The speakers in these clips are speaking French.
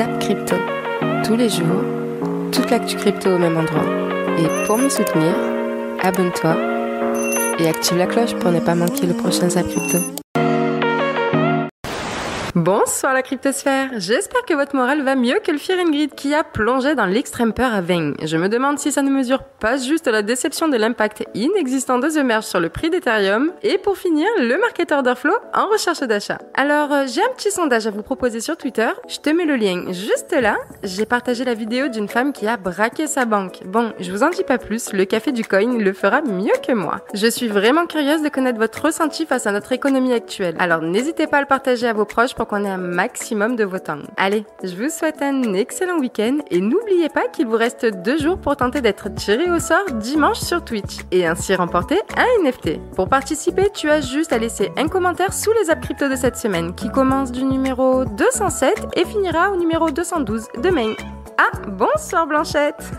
Zap Crypto. Tous les jours, toute l'actu crypto au même endroit. Et pour me soutenir, abonne-toi et active la cloche pour ne pas manquer le prochain Zap Crypto. Bonsoir la cryptosphère, j'espère que votre morale va mieux que le Fear and Greed qui a plongé dans l'extrême peur à Veng. Je me demande si ça ne mesure pas juste la déception de l'impact inexistant de The Merge sur le prix d'Ethereum. Et pour finir, le market order flow en recherche d'achat. Alors, j'ai un petit sondage à vous proposer sur Twitter, je te mets le lien juste là. J'ai partagé la vidéo d'une femme qui a braqué sa banque. Bon, je vous en dis pas plus, le café du coin le fera mieux que moi. Je suis vraiment curieuse de connaître votre ressenti face à notre économie actuelle. Alors n'hésitez pas à le partager à vos proches pour qu'on ait un maximum de votants. Allez, je vous souhaite un excellent week-end et n'oubliez pas qu'il vous reste 2 jours pour tenter d'être tiré au sort dimanche sur Twitch et ainsi remporter un NFT. Pour participer, tu as juste à laisser un commentaire sous les apps crypto de cette semaine qui commence du numéro 207 et finira au numéro 212 demain. Ah, bonsoir Blanchette.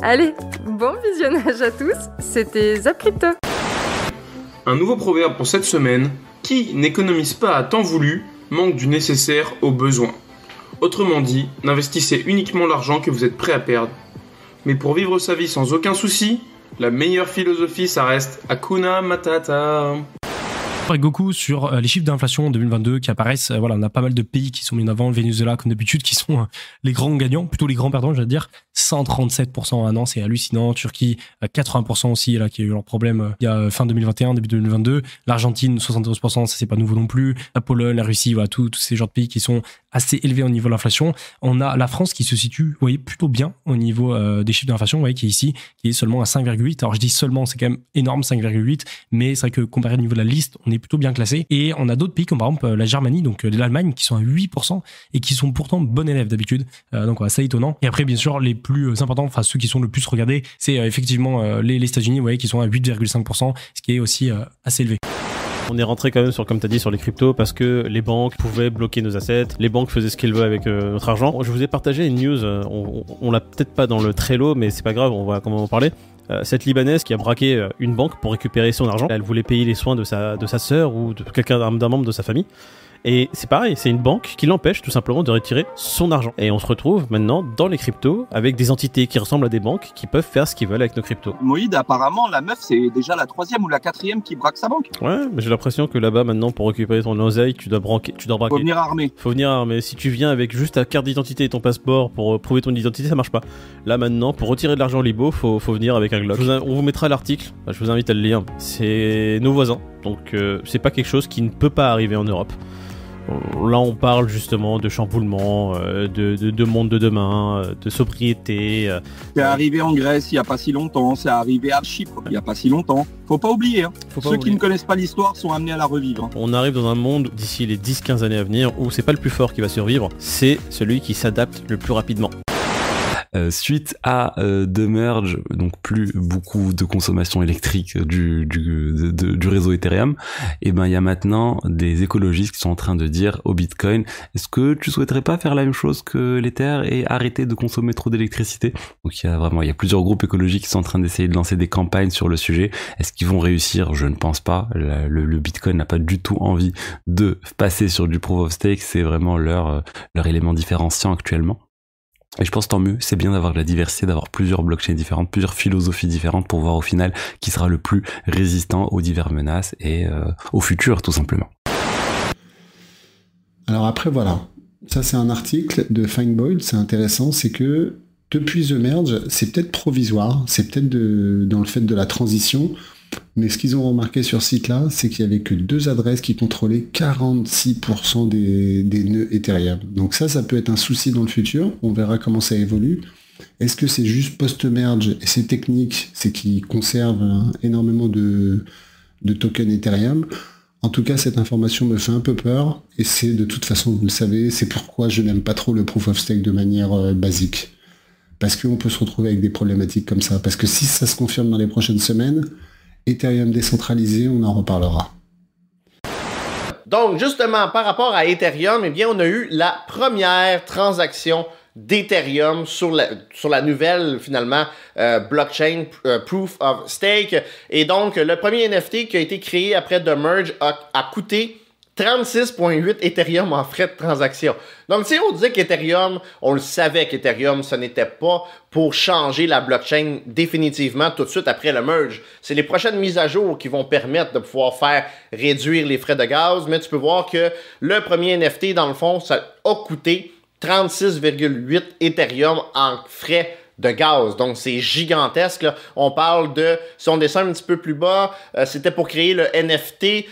Allez, bon visionnage à tous, c'était Zap Crypto. Un nouveau proverbe pour cette semaine, qui n'économise pas à temps voulu manque du nécessaire au besoin. Autrement dit, n'investissez uniquement l'argent que vous êtes prêt à perdre. Mais pour vivre sa vie sans aucun souci, la meilleure philosophie, ça reste Hakuna Matata. Avec Goku sur les chiffres d'inflation en 2022 qui apparaissent. Voilà, on a pas mal de pays qui sont mis en avant, le Venezuela comme d'habitude, qui sont les grands gagnants, plutôt les grands perdants, je vais dire. 137% en un an, c'est hallucinant. Turquie, 80% aussi, là, qui a eu leur problème il y a fin 2021, début 2022. L'Argentine, 72%, ça c'est pas nouveau non plus. La Pologne, la Russie, voilà, tous ces genres de pays qui sont assez élevés au niveau de l'inflation. On a la France qui se situe, vous voyez, plutôt bien au niveau des chiffres d'inflation, vous voyez, qui est ici, qui est seulement à 5,8. Alors je dis seulement, c'est quand même énorme, 5,8, mais c'est vrai que comparé au niveau de la liste, on est plutôt bien classé. Et on a d'autres pays comme par exemple la Germanie, donc l'Allemagne, qui sont à 8% et qui sont pourtant bons élèves d'habitude. Donc voilà, c'est étonnant. Et après, bien sûr, les plus importants, enfin ceux qui sont le plus regardés, c'est effectivement les États-Unis, vous voyez, qui sont à 8,5%, ce qui est aussi assez élevé. On est rentré quand même sur, comme tu as dit, sur les cryptos parce que les banques pouvaient bloquer nos assets, les banques faisaient ce qu'elles veulent avec notre argent. Je vous ai partagé une news, on l'a peut-être pas dans le Trello, mais c'est pas grave, on va quand même en parler. Cette Libanaise qui a braqué une banque pour récupérer son argent, elle voulait payer les soins de sa sœur ou de quelqu'un d'un membre de sa famille. Et c'est pareil, c'est une banque qui l'empêche tout simplement de retirer son argent. Et on se retrouve maintenant dans les cryptos avec des entités qui ressemblent à des banques qui peuvent faire ce qu'ils veulent avec nos cryptos. Moïd, apparemment, la meuf, c'est déjà la 3e ou la 4e qui braque sa banque. Ouais, mais j'ai l'impression que là-bas, maintenant, pour récupérer ton oseille, tu dois braquer. Faut venir armé. Faut venir armé. Si tu viens avec juste ta carte d'identité et ton passeport pour prouver ton identité, ça marche pas. Là, maintenant, pour retirer de l'argent libo, faut venir avec un Glock. On vous mettra l'article, je vous invite à le lire. C'est nos voisins, donc c'est pas quelque chose qui ne peut pas arriver en Europe. Là, on parle justement de chamboulement, de monde de demain, de sobriété. C'est arrivé en Grèce il n'y a pas si longtemps, c'est arrivé à Chypre il n'y a pas si longtemps. Faut pas oublier, hein. Ceux qui ne connaissent pas l'histoire sont amenés à la revivre. On arrive dans un monde d'ici les 10-15 années à venir où c'est pas le plus fort qui va survivre, c'est celui qui s'adapte le plus rapidement. Suite à The Merge, donc plus beaucoup de consommation électrique du réseau Ethereum, et ben il y a maintenant des écologistes qui sont en train de dire au Bitcoin, est-ce que tu souhaiterais pas faire la même chose que l'Ether et arrêter de consommer trop d'électricité? Donc il y a plusieurs groupes écologiques qui sont en train d'essayer de lancer des campagnes sur le sujet. Est-ce qu'ils vont réussir? Je ne pense pas. Le Bitcoin n'a pas du tout envie de passer sur du proof of stake, c'est vraiment leur élément différenciant actuellement. Et je pense tant mieux, c'est bien d'avoir de la diversité, d'avoir plusieurs blockchains différentes, plusieurs philosophies différentes pour voir au final qui sera le plus résistant aux diverses menaces et au futur tout simplement. Alors après voilà, ça c'est un article de Findboil, c'est intéressant, c'est que depuis The Merge, c'est peut-être provisoire, c'est peut-être dans le fait de la transition, mais ce qu'ils ont remarqué sur ce site-là, c'est qu'il n'y avait que 2 adresses qui contrôlaient 46% des nœuds Ethereum. Donc ça peut être un souci dans le futur, on verra comment ça évolue. Est-ce que c'est juste post-merge et c'est technique, c'est qu'ils conservent énormément de tokens Ethereum? En tout cas, cette information me fait un peu peur, et c'est de toute façon, vous le savez, c'est pourquoi je n'aime pas trop le proof of stake de manière basique. Parce qu'on peut se retrouver avec des problématiques comme ça. Parce que si ça se confirme dans les prochaines semaines, Ethereum décentralisé, on en reparlera. Donc, justement, par rapport à Ethereum, eh bien, on a eu la première transaction d'Ethereum sur la nouvelle, finalement, blockchain Proof of Stake. Et donc, le premier NFT qui a été créé après The Merge a coûté 36,8 Ethereum en frais de transaction. Donc, tu sais, on disait qu'Ethereum, on le savait qu'Ethereum, ce n'était pas pour changer la blockchain définitivement tout de suite après le merge. C'est les prochaines mises à jour qui vont permettre de pouvoir faire réduire les frais de gaz, mais tu peux voir que le premier NFT, dans le fond, ça a coûté 36,8 Ethereum en frais de gaz. Donc, c'est gigantesque, là. On parle de, si on descend un petit peu plus bas, c'était pour créer le NFT.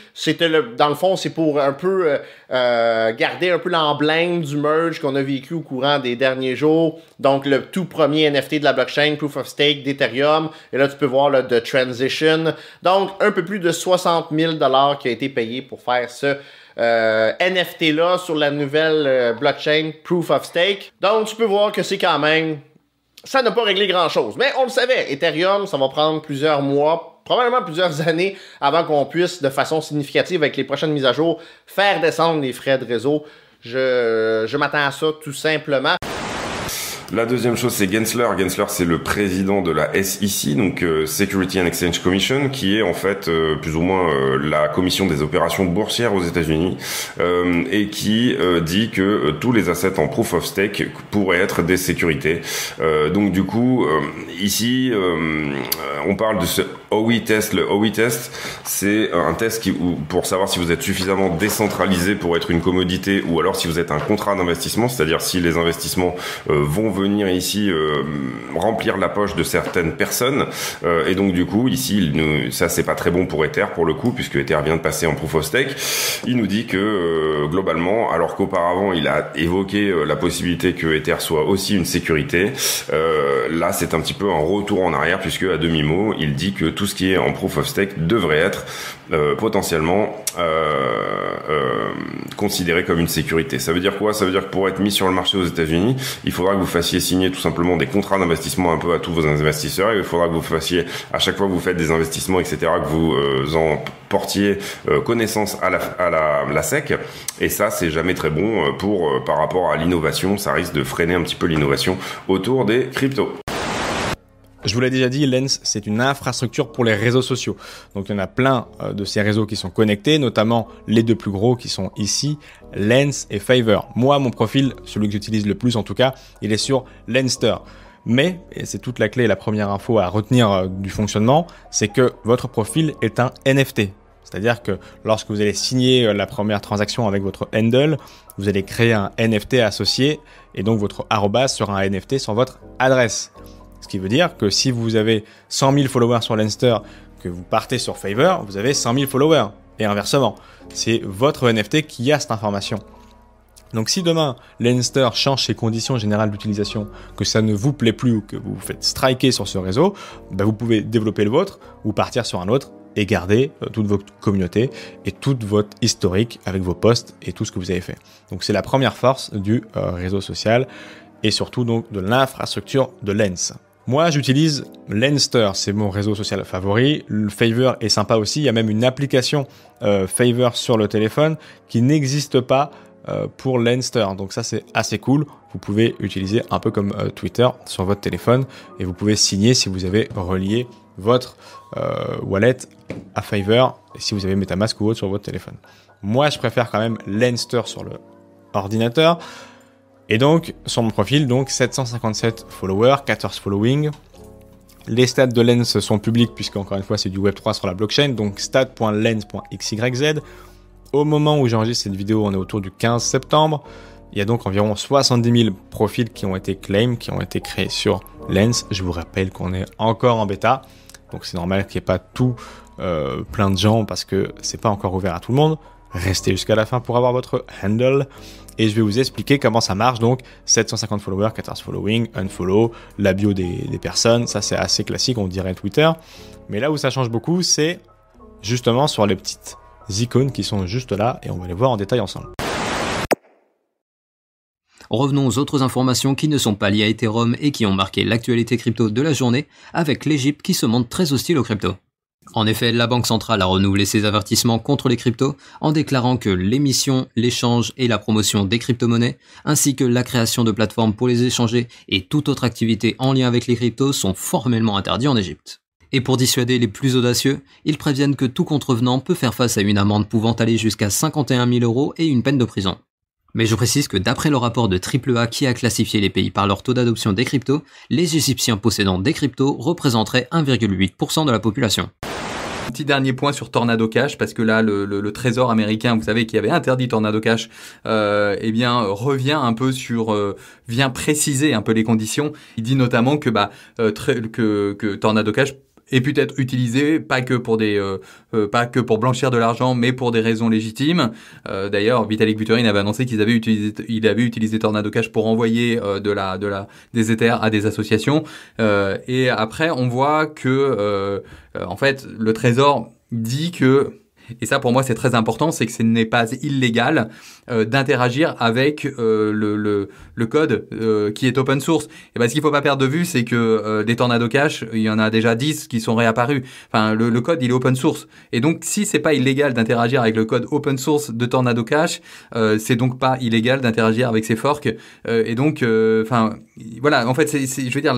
Dans le fond, c'est pour un peu garder un peu l'emblème du merge qu'on a vécu au courant des derniers jours. Donc, le tout premier NFT de la blockchain, Proof of Stake d'Ethereum. Et là, tu peux voir le The Transition. Donc, un peu plus de 60 000 $ qui a été payé pour faire ce NFT-là sur la nouvelle blockchain Proof of Stake. Donc, tu peux voir que c'est quand même... Ça n'a pas réglé grand-chose, mais on le savait. Ethereum, ça va prendre plusieurs mois, probablement plusieurs années, avant qu'on puisse, de façon significative, avec les prochaines mises à jour, faire descendre les frais de réseau. Je m'attends à ça, tout simplement. La deuxième chose, c'est Gensler. Gensler, c'est le président de la SEC, donc Security and Exchange Commission, qui est en fait plus ou moins la commission des opérations boursières aux États-Unis, et qui dit que tous les assets en proof of stake pourraient être des sécurités. Donc du coup, ici, on parle de ce Howey test. Le Howey test, c'est un test pour savoir si vous êtes suffisamment décentralisé pour être une commodité, ou alors si vous êtes un contrat d'investissement, c'est-à-dire si les investissements vont venir ici remplir la poche de certaines personnes, et donc du coup ici ça c'est pas très bon pour Ether pour le coup, puisque Ether vient de passer en proof of stake. Il nous dit que globalement, alors qu'auparavant il a évoqué la possibilité que Ether soit aussi une sécurité, là c'est un petit peu un retour en arrière, puisque à demi-mot il dit que tout ce qui est en proof of stake devrait être potentiellement considéré comme une sécurité. Ça veut dire quoi? Ça veut dire que pour être mis sur le marché aux États-Unis, il faudra que vous fassiez signer tout simplement des contrats d'investissement un peu à tous vos investisseurs, et il faudra que vous fassiez, à chaque fois que vous faites des investissements, etc., que vous en portiez connaissance à la SEC, et ça c'est jamais très bon par rapport à l'innovation. Ça risque de freiner un petit peu l'innovation autour des cryptos. Je vous l'ai déjà dit, Lens, c'est une infrastructure pour les réseaux sociaux. Donc, il y en a plein de ces réseaux qui sont connectés, notamment les deux plus gros qui sont ici, Lens et Fiverr. Moi, mon profil, celui que j'utilise le plus en tout cas, il est sur Lenster. Mais, et c'est toute la clé et la première info à retenir du fonctionnement, c'est que votre profil est un NFT. C'est-à-dire que lorsque vous allez signer la première transaction avec votre handle, vous allez créer un NFT associé, et donc votre arrobas sera un NFT sur votre adresse. Ce qui veut dire que si vous avez 100 000 followers sur Lenster, que vous partez sur Fiverr, vous avez 100 000 followers. Et inversement, c'est votre NFT qui a cette information. Donc si demain, Lenster change ses conditions générales d'utilisation, que ça ne vous plaît plus ou que vous vous faites striker sur ce réseau, bah vous pouvez développer le vôtre ou partir sur un autre et garder toute votre communauté et toute votre historique avec vos posts et tout ce que vous avez fait. Donc c'est la première force du réseau social et surtout donc de l'infrastructure de Lens. Moi, j'utilise Lenster, c'est mon réseau social favori. Le Fiverr est sympa aussi. Il y a même une application Fiverr sur le téléphone qui n'existe pas pour Lenster. Donc ça, c'est assez cool. Vous pouvez utiliser un peu comme Twitter sur votre téléphone et vous pouvez signer si vous avez relié votre wallet à Fiverr et si vous avez MetaMask ou autre sur votre téléphone. Moi, je préfère quand même Lenster sur le ordinateur. Et donc, sur mon profil, donc 757 followers, 14 following. Les stats de Lens sont publics puisque, encore une fois, c'est du Web3 sur la blockchain. Donc, stat.lens.xyz. Au moment où j'enregistre cette vidéo, on est autour du 15 septembre. Il y a donc environ 70 000 profils qui ont été claims, qui ont été créés sur Lens. Je vous rappelle qu'on est encore en bêta. Donc, c'est normal qu'il n'y ait pas tout plein de gens parce que c'est pas encore ouvert à tout le monde. Restez jusqu'à la fin pour avoir votre handle. Et je vais vous expliquer comment ça marche. Donc 750 followers, 14 following, unfollow, la bio des personnes. Ça c'est assez classique, on dirait Twitter. Mais là où ça change beaucoup, c'est justement sur les petites icônes qui sont juste là. Et on va les voir en détail ensemble. Revenons aux autres informations qui ne sont pas liées à Ethereum et qui ont marqué l'actualité crypto de la journée, avec l'Égypte qui se montre très hostile aux cryptos. En effet, la Banque centrale a renouvelé ses avertissements contre les cryptos en déclarant que l'émission, l'échange et la promotion des crypto-monnaies, ainsi que la création de plateformes pour les échanger et toute autre activité en lien avec les cryptos sont formellement interdits en Égypte. Et pour dissuader les plus audacieux, ils préviennent que tout contrevenant peut faire face à une amende pouvant aller jusqu'à 51 000 € et une peine de prison. Mais je précise que d'après le rapport de AAA qui a classifié les pays par leur taux d'adoption des cryptos, les Égyptiens possédant des cryptos représenteraient 1,8% de la population. Petit dernier point sur Tornado Cash, parce que là, le Trésor américain, vous savez, qui avait interdit Tornado Cash, revient un peu vient préciser un peu les conditions. Il dit notamment que Tornado Cash est peut-être utilisé pas que pour blanchir de l'argent, mais pour des raisons légitimes. D'ailleurs, Vitalik Buterin avait annoncé qu'il avait utilisé Tornado Cash pour envoyer des Ethers à des associations. Et après, on voit que en fait, le Trésor dit que, et ça pour moi c'est très important, c'est que ce n'est pas illégal d'interagir avec le code qui est open source. Et ben, ce qu'il faut pas perdre de vue, c'est que des Tornado Cash, il y en a déjà 10 qui sont réapparus. Enfin, le code il est open source. Et donc si c'est pas illégal d'interagir avec le code open source de Tornado Cash, c'est donc pas illégal d'interagir avec ses forks. Et donc, voilà, en fait, je veux dire,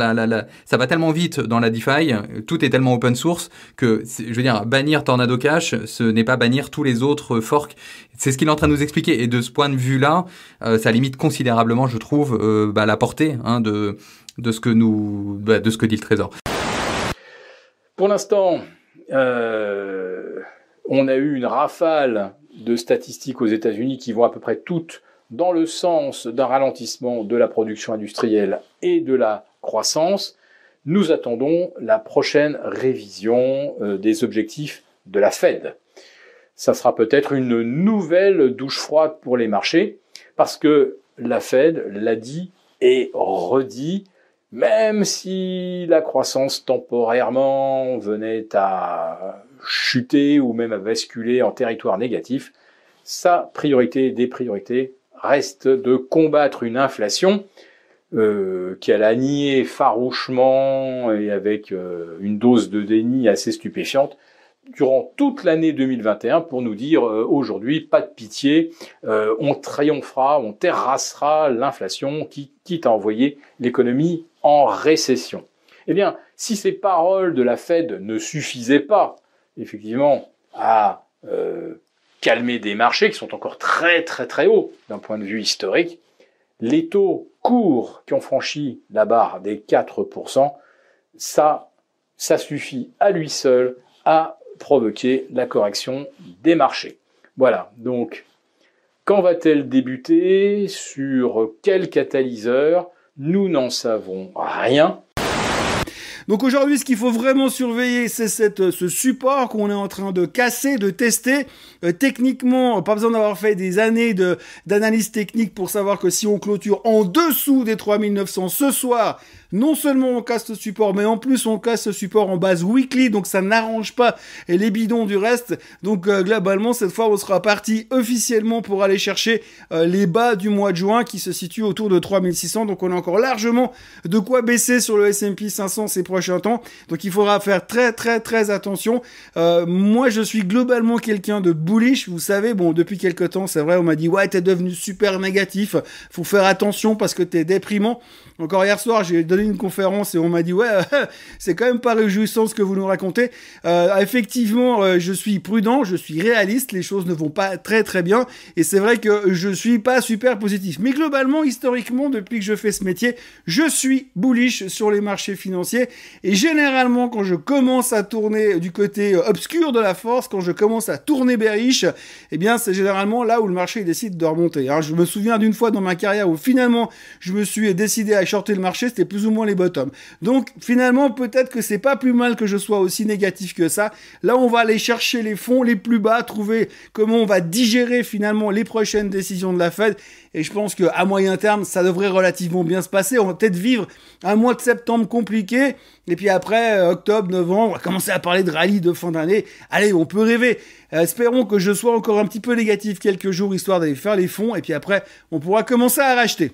ça va tellement vite dans la DeFi, tout est tellement open source que, je veux dire, bannir Tornado Cash, ce n'est pas bannir tous les autres forks. C'est ce qu'il est en train de nous expliquer. Et de ce point de vue-là, ça limite considérablement, je trouve, la portée de ce que dit le Trésor. Pour l'instant, on a eu une rafale de statistiques aux États-Unis qui vont à peu près toutes dans le sens d'un ralentissement de la production industrielle et de la croissance. Nous attendons la prochaine révision des objectifs de la Fed. Ça sera peut-être une nouvelle douche froide pour les marchés, parce que la Fed l'a dit et redit, même si la croissance temporairement venait à chuter ou même à basculer en territoire négatif, sa priorité des priorités reste de combattre une inflation qu'elle a niée farouchement et avec une dose de déni assez stupéfiante durant toute l'année 2021 pour nous dire aujourd'hui, pas de pitié, on triomphera, on terrassera l'inflation quitte à envoyer l'économie en récession. Eh bien, si ces paroles de la Fed ne suffisaient pas, effectivement, à calmer des marchés qui sont encore très très très hauts d'un point de vue historique, les taux courts qui ont franchi la barre des 4%, ça suffit à lui seul à provoquer la correction des marchés. Voilà, donc quand va-t-elle débuter? Sur quel catalyseur? Nous n'en savons rien. Donc aujourd'hui, ce qu'il faut vraiment surveiller, c'est ce support qu'on est en train de casser, de tester. Techniquement, pas besoin d'avoir fait des années d'analyse technique pour savoir que si on clôture en dessous des 3900 ce soir, non seulement on casse ce support, mais en plus on casse ce support en base weekly, donc ça n'arrange pas les bidons du reste. Donc globalement, cette fois, on sera parti officiellement pour aller chercher les bas du mois de juin qui se situent autour de 3600. Donc on a encore largement de quoi baisser sur le S&P 500 ces prochains temps. Donc il faudra faire très très très attention. Moi, je suis globalement quelqu'un de bullish. Vous savez, bon, depuis quelques temps, c'est vrai, on m'a dit ouais, t'es devenu super négatif. Faut faire attention parce que t'es déprimant. Encore hier soir, j'ai donné une conférence et on m'a dit ouais, c'est quand même pas réjouissant ce que vous nous racontez. Effectivement, je suis prudent, je suis réaliste, les choses ne vont pas très très bien et c'est vrai que je suis pas super positif. Mais globalement, historiquement, depuis que je fais ce métier, je suis bullish sur les marchés financiers et généralement quand je commence à tourner du côté obscur de la force, quand je commence à tourner bearish, eh bien c'est généralement là où le marché décide de remonter. Alors, je me souviens d'une fois dans ma carrière où finalement je me suis décidé à shorter le marché, c'était plus ou moins les bottoms. Donc finalement, peut-être que c'est pas plus mal que je sois aussi négatif que ça. Là, on va aller chercher les fonds les plus bas, trouver comment on va digérer finalement les prochaines décisions de la Fed. Et je pense qu'à moyen terme, ça devrait relativement bien se passer. On va peut-être vivre un mois de septembre compliqué. Et puis après, octobre, novembre, on va commencer à parler de rallye de fin d'année. Allez, on peut rêver. Espérons que je sois encore un petit peu négatif quelques jours, histoire d'aller faire les fonds. Et puis après, on pourra commencer à racheter.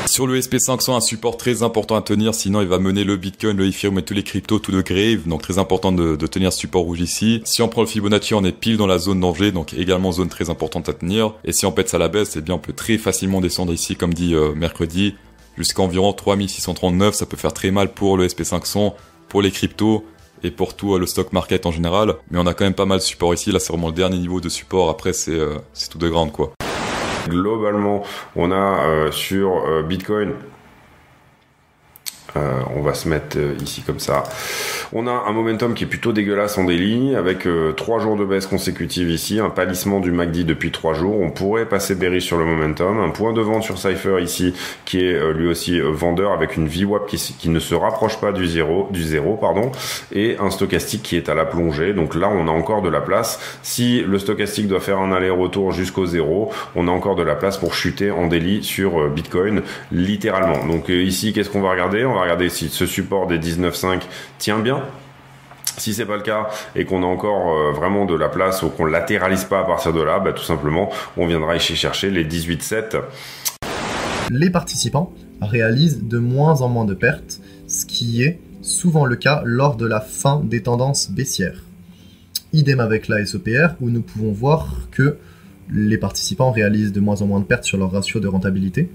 Sur le SP500, un support très important à tenir, sinon il va mener le Bitcoin, le Ethereum et tous les cryptos tout de grève, donc très important de tenir ce support rouge ici. Si on prend le Fibonacci, on est pile dans la zone danger, donc également zone très importante à tenir. Et si on pète ça à la baisse, eh bien on peut très facilement descendre ici, comme dit mercredi, jusqu'à environ 3639, ça peut faire très mal pour le SP500, pour les cryptos. et pour tout le stock market en général. Mais on a quand même pas mal de support ici. Là, c'est vraiment le dernier niveau de support. Après, c'est tout de grande, quoi. Globalement, on a sur Bitcoin, on va se mettre ici comme ça. On a un momentum qui est plutôt dégueulasse en daily, avec 3 jours de baisse consécutive ici, un pâlissement du MACD depuis 3 jours. On pourrait passer bearish sur le momentum, un point de vente sur Cypher ici, qui est lui aussi vendeur, avec une VWAP qui ne se rapproche pas du zéro, et un stochastique qui est à la plongée. Donc là, on a encore de la place. Si le stochastique doit faire un aller-retour jusqu'au zéro, on a encore de la place pour chuter en daily sur Bitcoin, littéralement. Donc ici, qu'est-ce qu'on va regarder? On va regarder si ce support des 19,5 tient bien. Si c'est pas le cas et qu'on a encore vraiment de la place ou qu'on latéralise pas à partir de là, tout simplement, on viendra ici chercher les 18,7. Les participants réalisent de moins en moins de pertes, ce qui est souvent le cas lors de la fin des tendances baissières. Idem avec la SOPR, où nous pouvons voir que les participants réalisent de moins en moins de pertes sur leur ratio de rentabilité,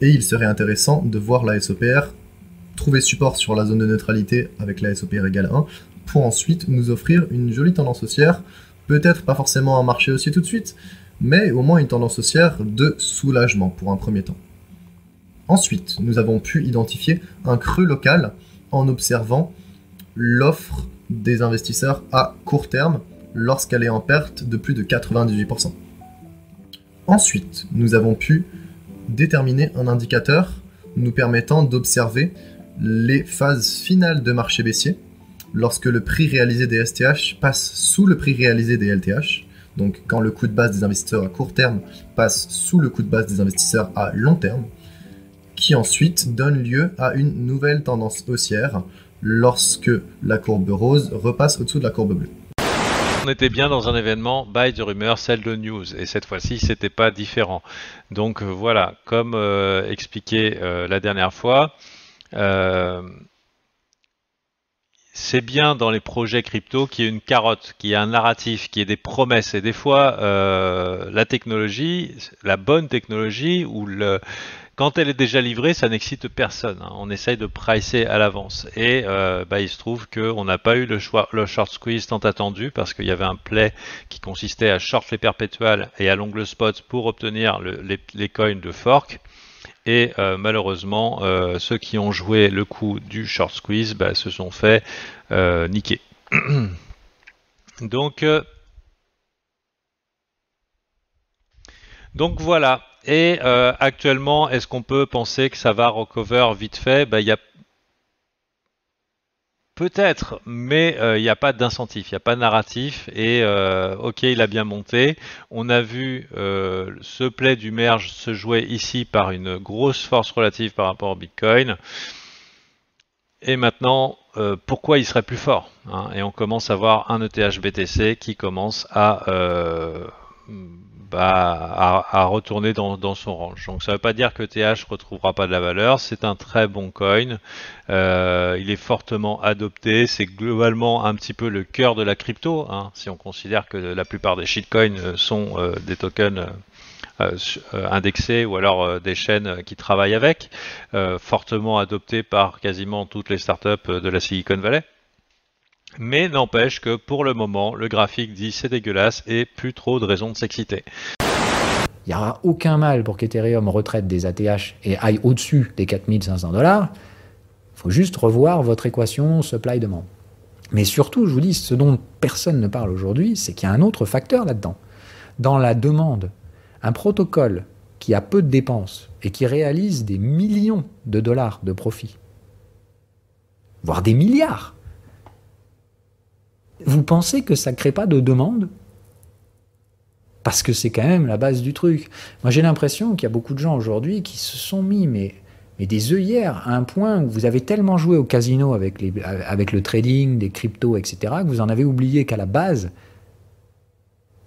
et il serait intéressant de voir la SOPR trouver support sur la zone de neutralité avec la SOPR égale 1, pour ensuite nous offrir une jolie tendance haussière, peut-être pas forcément un marché haussier tout de suite, mais au moins une tendance haussière de soulagement pour un premier temps. Ensuite, nous avons pu identifier un creux local en observant l'offre des investisseurs à court terme lorsqu'elle est en perte de plus de 98%. Ensuite, nous avons pu déterminer un indicateur nous permettant d'observer les phases finales de marché baissier lorsque le prix réalisé des STH passe sous le prix réalisé des LTH, donc quand le coût de base des investisseurs à court terme passe sous le coût de base des investisseurs à long terme, qui ensuite donne lieu à une nouvelle tendance haussière lorsque la courbe rose repasse au-dessous de la courbe bleue. On était bien dans un événement buy the rumor, sell the news, et cette fois-ci c'était pas différent. Donc voilà, comme expliqué la dernière fois, c'est bien dans les projets crypto qu'il y ait une carotte, qu'il y ait un narratif, qu'il y ait des promesses, et des fois la technologie, la bonne technologie, ou quand elle est déjà livrée, ça n'excite personne. Hein. On essaye de pricer à l'avance. Et il se trouve qu'on n'a pas eu le short squeeze tant attendu parce qu'il y avait un play qui consistait à short les perpétuales et à long le spot pour obtenir les coins de fork. Et malheureusement, ceux qui ont joué le coup du short squeeze se sont fait niquer. Donc voilà. Et actuellement, est-ce qu'on peut penser que ça va recover vite fait? Il y a peut-être, mais il n'y a pas d'incentif, il n'y a pas de narratif. Et ok, il a bien monté. On a vu ce play du merge se jouer ici par une grosse force relative par rapport au Bitcoin. Et maintenant, pourquoi il serait plus fort, hein? Et on commence à voir un ETH BTC qui commence à retourner dans son range. Donc ça ne veut pas dire que TH ne retrouvera pas de la valeur, c'est un très bon coin, il est fortement adopté, c'est globalement un petit peu le cœur de la crypto, hein, si on considère que la plupart des shitcoins sont des tokens indexés ou alors des chaînes qui travaillent avec, fortement adopté par quasiment toutes les startups de la Silicon Valley. Mais n'empêche que pour le moment, le graphique dit c'est dégueulasse et plus trop de raisons de s'exciter. Il n'y aura aucun mal pour qu'Ethereum retraite des ATH et aille au-dessus des 4500 $. Il faut juste revoir votre équation supply-demande. Mais surtout, je vous dis, ce dont personne ne parle aujourd'hui, c'est qu'il y a un autre facteur là-dedans. Dans la demande, un protocole qui a peu de dépenses et qui réalise des millions de dollars de profit, voire des milliards, vous pensez que ça ne crée pas de demande? Parce que c'est quand même la base du truc. Moi, j'ai l'impression qu'il y a beaucoup de gens aujourd'hui qui se sont mis mais des œillères à un point où vous avez tellement joué au casino avec le trading, des cryptos, etc., que vous en avez oublié qu'à la base,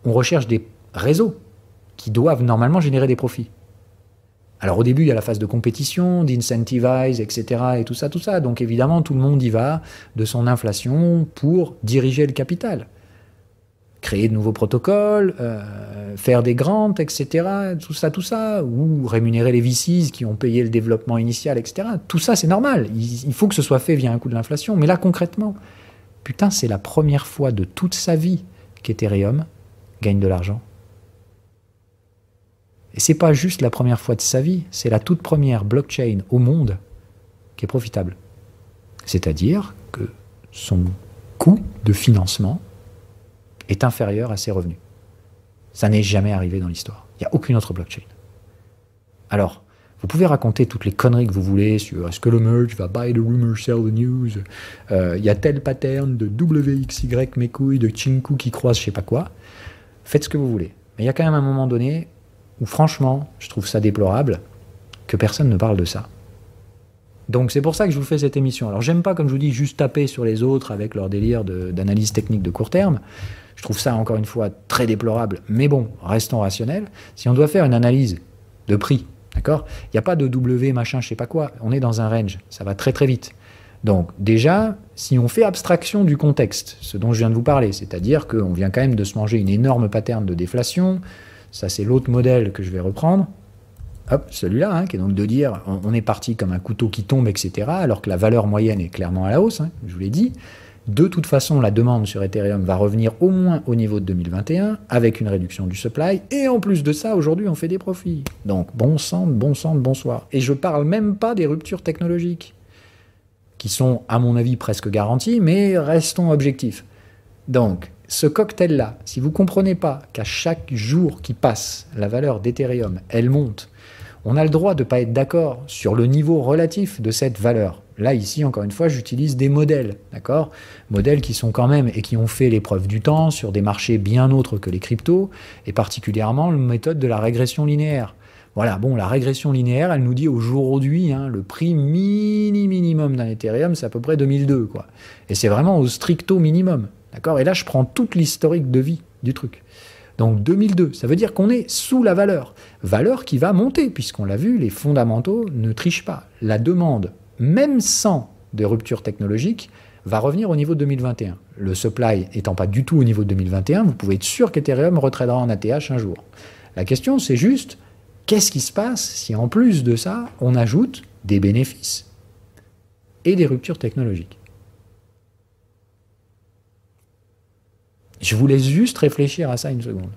on recherche des réseaux qui doivent normalement générer des profits. Alors au début, il y a la phase de compétition, d'incentivize, etc. et tout ça. Donc évidemment, tout le monde y va de son inflation pour diriger le capital. Créer de nouveaux protocoles, faire des grants, etc. Tout ça. Ou rémunérer les VCs qui ont payé le développement initial, etc. Tout ça, c'est normal. Il faut que ce soit fait via un coût de l'inflation. Mais là, concrètement, putain, c'est la première fois de toute sa vie qu'Ethereum gagne de l'argent. Et c'est pas juste la première fois de sa vie, c'est la toute première blockchain au monde qui est profitable. C'est-à-dire que son coût de financement est inférieur à ses revenus. Ça n'est jamais arrivé dans l'histoire. Il n'y a aucune autre blockchain. Alors, vous pouvez raconter toutes les conneries que vous voulez sur est-ce que le merge va buy the rumor, sell the news, il y a tel pattern de WXY mes couilles, de Chinku qui croise je sais pas quoi. Faites ce que vous voulez. Mais il y a quand même un moment donné où franchement, je trouve ça déplorable que personne ne parle de ça. Donc c'est pour ça que je vous fais cette émission. Alors j'aime pas, comme je vous dis, juste taper sur les autres avec leur délire d'analyse technique de court terme. Je trouve ça, encore une fois, très déplorable. Mais bon, restons rationnels. Si on doit faire une analyse de prix, d'accord, il n'y a pas de W machin, je sais pas quoi. On est dans un range. Ça va très très vite. Donc déjà, si on fait abstraction du contexte, ce dont je viens de vous parler, c'est-à-dire qu'on vient quand même de se manger une énorme pattern de déflation, ça c'est l'autre modèle que je vais reprendre, hop, celui-là, hein, qui est donc de dire on est parti comme un couteau qui tombe, etc., alors que la valeur moyenne est clairement à la hausse, hein, je vous l'ai dit. De toute façon, la demande sur Ethereum va revenir au moins au niveau de 2021, avec une réduction du supply, et en plus de ça, aujourd'hui, on fait des profits. Donc, bon sang, bonsoir. Et je parle même pas des ruptures technologiques, qui sont, à mon avis, presque garanties, mais restons objectifs. Donc, ce cocktail-là, si vous ne comprenez pas qu'à chaque jour qui passe, la valeur d'Ethereum, elle monte, on a le droit de ne pas être d'accord sur le niveau relatif de cette valeur. Là, ici, encore une fois, j'utilise des modèles, d'accord ? Modèles qui sont quand même, et qui ont fait l'épreuve du temps sur des marchés bien autres que les cryptos, et particulièrement la méthode de la régression linéaire. Voilà, bon, la régression linéaire, elle nous dit aujourd'hui, hein, le prix minimum d'un Ethereum, c'est à peu près 2002, quoi. Et c'est vraiment au stricto minimum, d'accord ? Et là, je prends toute l'historique de vie du truc. Donc 2002, ça veut dire qu'on est sous la valeur. Valeur qui va monter, puisqu'on l'a vu, les fondamentaux ne trichent pas. La demande, même sans des ruptures technologiques, va revenir au niveau de 2021. Le supply étant pas du tout au niveau de 2021, vous pouvez être sûr qu'Ethereum retradera en ATH un jour. La question, c'est juste, qu'est-ce qui se passe si en plus de ça, on ajoute des bénéfices et des ruptures technologiques ? Je vous laisse juste réfléchir à ça une seconde.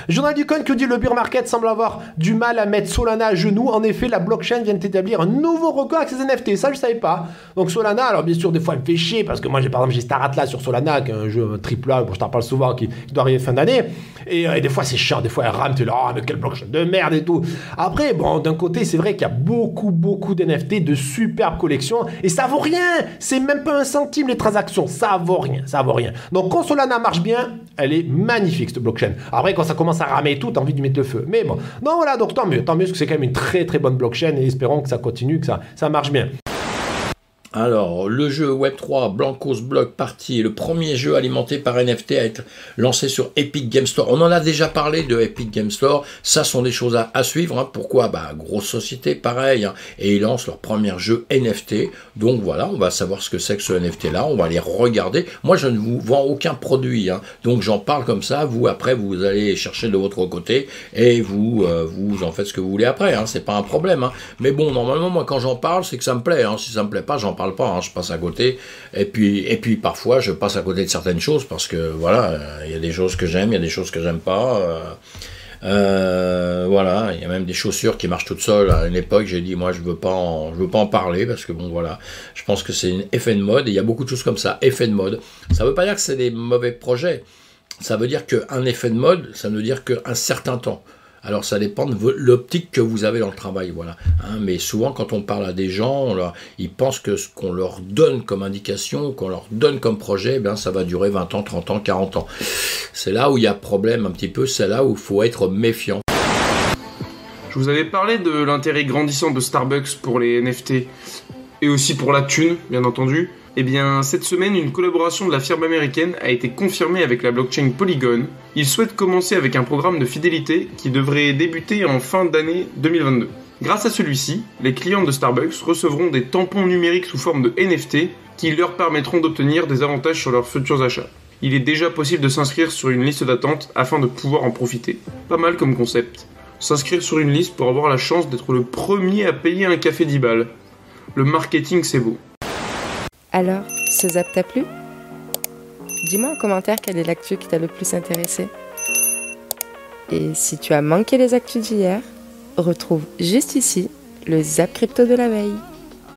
Journal du Coin que dit le bear market semble avoir du mal à mettre Solana à genoux. En effet, la blockchain vient d'établir un nouveau record avec ses NFT. Ça, je savais pas. Donc Solana, alors bien sûr, des fois, elle me fait chier parce que moi, par exemple, j'ai Star Atlas sur Solana, qui est un jeu AAA, bon, je t'en parle souvent, qui doit arriver fin d'année. Et des fois, c'est chiant. Des fois, elle rame, tu es là, oh, mais quelle blockchain de merde et tout. Après, bon, d'un côté, c'est vrai qu'il y a beaucoup d'NFT, de superbes collections. Et ça vaut rien. C'est même pas un centime les transactions. Ça vaut rien. Ça vaut rien. Donc quand Solana marche bien, elle est magnifique, cette blockchain. Après, quand ça commence à ramer et tout, t'as envie de mettre le feu. Mais bon, non, voilà, donc tant mieux, parce que c'est quand même une très bonne blockchain et espérons que ça continue, que ça marche bien. Alors, le jeu Web3 Blankos Block Party est le premier jeu alimenté par NFT à être lancé sur Epic Games Store. On en a déjà parlé de Epic Games Store. Ça sont des choses à suivre. Hein. Pourquoi ? Bah, grosse société, pareil. Hein. Et ils lancent leur premier jeu NFT. Donc voilà, on va savoir ce que c'est que ce NFT-là. On va les regarder. Moi, je ne vous vends aucun produit. Hein. Donc j'en parle comme ça. Vous, après, vous allez chercher de votre côté et vous en faites ce que vous voulez après. Hein. C'est pas un problème. Hein. Mais bon, normalement, moi, quand j'en parle, c'est que ça me plaît. Hein. Si ça me plaît pas, j'en parle pas, hein, je passe à côté, et puis parfois je passe à côté de certaines choses parce que voilà, il y a des choses que j'aime, il y a des choses que j'aime pas, voilà, il y a même des chaussures qui marchent toutes seules. À une époque, j'ai dit moi je veux pas en parler parce que bon voilà, je pense que c'est un effet de mode et il y a beaucoup de choses comme ça, effet de mode. Ça veut pas dire que c'est des mauvais projets, ça veut dire qu'un effet de mode, ça veut dire qu'un certain temps. Alors ça dépend de l'optique que vous avez dans le travail, voilà. Hein, mais souvent quand on parle à des gens, ils pensent que ce qu'on leur donne comme indication, qu'on leur donne comme projet, eh bien, ça va durer 20 ans, 30 ans, 40 ans. C'est là où il y a problème un petit peu, c'est là où il faut être méfiant. Je vous avais parlé de l'intérêt grandissant de Starbucks pour les NFT et aussi pour la thune, bien entendu. Eh bien, cette semaine, une collaboration de la firme américaine a été confirmée avec la blockchain Polygon. Ils souhaitent commencer avec un programme de fidélité qui devrait débuter en fin d'année 2022. Grâce à celui-ci, les clients de Starbucks recevront des tampons numériques sous forme de NFT qui leur permettront d'obtenir des avantages sur leurs futurs achats. Il est déjà possible de s'inscrire sur une liste d'attente afin de pouvoir en profiter. Pas mal comme concept. S'inscrire sur une liste pour avoir la chance d'être le premier à payer un café 10 balles. Le marketing, c'est beau. Alors, ce zap t'a plu ? Dis-moi en commentaire quelle est l'actu qui t'a le plus intéressé. Et si tu as manqué les actus d'hier, retrouve juste ici le Zap Crypto de la veille.